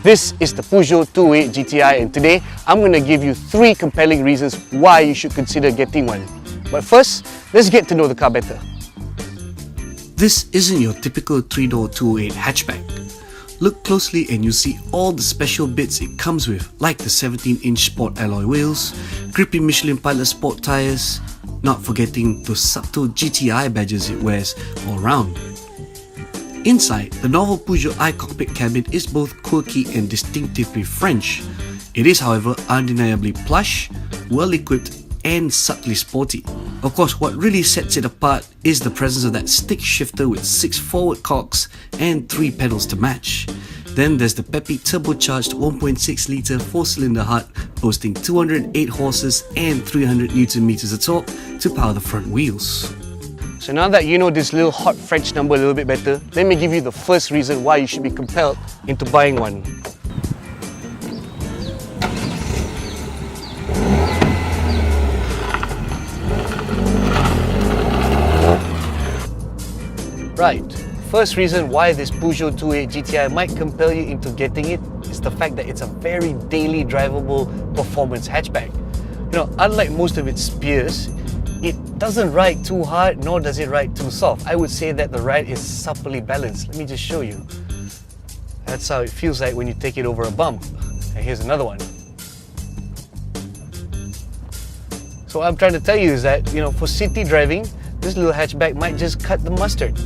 This is the Peugeot 208 GTI, and today I'm going to give you 3 compelling reasons why you should consider getting one. But first, let's get to know the car better. This isn't your typical 3-door 208 hatchback. Look closely and you see all the special bits it comes with, like the 17-inch sport alloy wheels, grippy Michelin Pilot sport tyres, not forgetting those subtle GTI badges it wears all around. Inside, the novel Peugeot iCockpit cabin is both quirky and distinctively French. It is, however, undeniably plush, well-equipped and subtly sporty. Of course, what really sets it apart is the presence of that stick shifter with 6 forward cocks and 3 pedals to match. Then there's the peppy turbocharged 1.6-litre 4-cylinder heart boasting 208 horses and 300 Nm of torque to power the front wheels. So now that you know this little hot French number a little bit better, let me give you the first reason why you should be compelled into buying one. Right, first reason why this Peugeot 208 GTI might compel you into getting it is the fact that it's a very daily drivable performance hatchback. You know, unlike most of its peers, it doesn't ride too hard nor does it ride too soft. I would say that the ride is supplely balanced. Let me just show you. That's how it feels like when you take it over a bump. And here's another one. So what I'm trying to tell you is that, you know, for city driving, this little hatchback might just cut the mustard.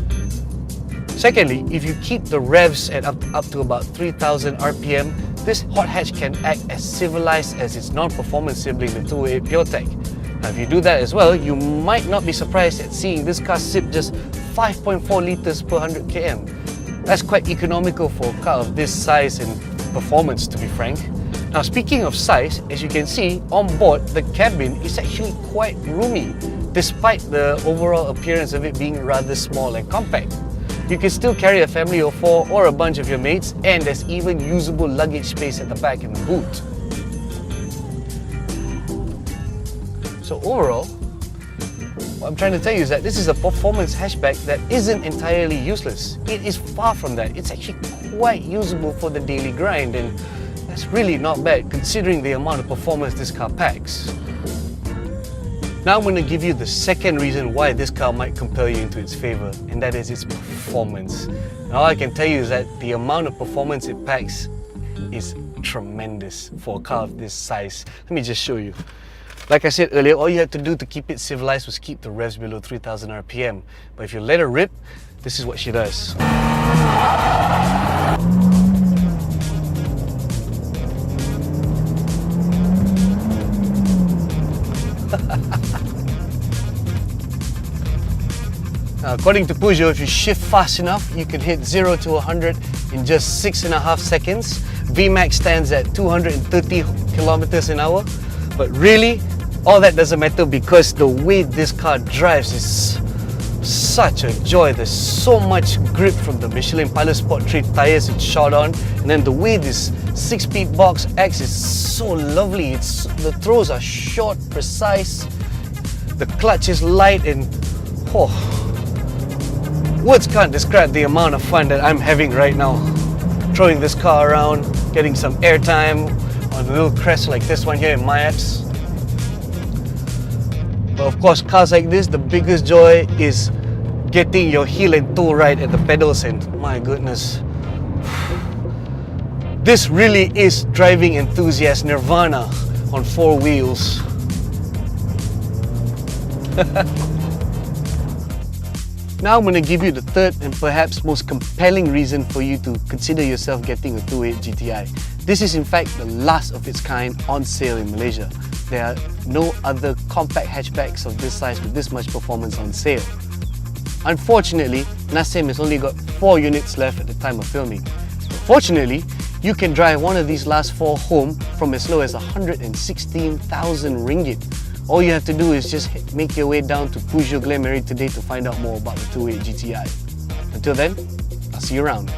Secondly, if you keep the revs at up to about 3000 RPM, this hot hatch can act as civilized as its non-performance sibling, the 208 PureTech. Now, if you do that as well, you might not be surprised at seeing this car sip just 5.4 litres per 100 km. That's quite economical for a car of this size and performance, to be frank. Now, speaking of size, as you can see, on board, the cabin is actually quite roomy, despite the overall appearance of it being rather small and compact. You can still carry a family of 4 or a bunch of your mates, and there's even usable luggage space at the back in the boot. So overall, what I'm trying to tell you is that this is a performance hatchback that isn't entirely useless. It is far from that. It's actually quite usable for the daily grind, and that's really not bad considering the amount of performance this car packs. Now I'm going to give you the second reason why this car might compel you into its favour, and that is its performance. And all I can tell you is that the amount of performance it packs is tremendous for a car of this size. Let me just show you. Like I said earlier, all you had to do to keep it civilized was keep the revs below 3000 RPM. But if you let her rip, this is what she does. Now, according to Peugeot, if you shift fast enough, you can hit 0 to 100 in just 6.5 seconds. VMAX stands at 230 kilometers an hour. But really, all that doesn't matter because the way this car drives is such a joy. There's so much grip from the Michelin Pilot Sport 3 tyres it's shot on, and then the way this 6-speed box acts is so lovely. The throws are short, precise, the clutch is light, and words can't describe the amount of fun that I'm having right now. Throwing this car around, getting some airtime on a little crest like this one here in my apps. But of course, cars like this, the biggest joy is getting your heel and toe right at the pedals, and my goodness, this really is driving enthusiast nirvana on 4 wheels. Now I'm going to give you the third and perhaps most compelling reason for you to consider yourself getting a 208 GTI. This is in fact the last of its kind on sale in Malaysia. There are no other compact hatchbacks of this size with this much performance on sale. Unfortunately, Nassim has only got 4 units left at the time of filming. But fortunately, you can drive one of these last 4 home from as low as 116,000 ringgit. All you have to do is just make your way down to Peugeot Glen Marais today to find out more about the 208 GTI. Until then, I'll see you around.